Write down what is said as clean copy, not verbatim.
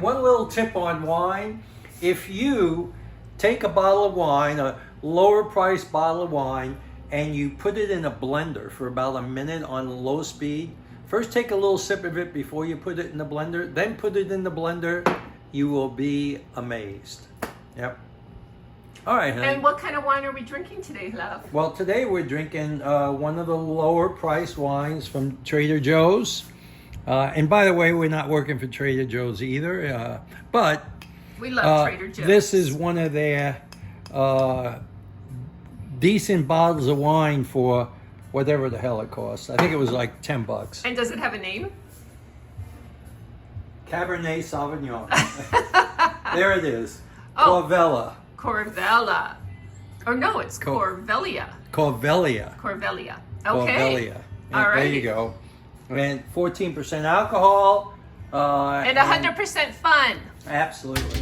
one little tip on wine. If you take a bottle of wine, a lower priced bottle of wine, and you put it in a blender for about a minute on low speed, first take a little sip of it before you put it in the blender, then put it in the blender, you will be amazed. Yep. All right, honey. And what kind of wine are we drinking today, love? Well, today we're drinking one of the lower priced wines from Trader Joe's. And by the way, we're not working for Trader Joe's either. But We love Trader Joe's. this is one of their decent bottles of wine for whatever the hell it costs. I think it was like $10. And does it have a name? Cabernet Sauvignon. There it is. Oh. Corvella. Corvella. Or no, it's Corvellia. Corvellia. Corvellia. Okay. Corvellia. Yeah, All right. There you go. And 14% alcohol. And 100% fun. Absolutely.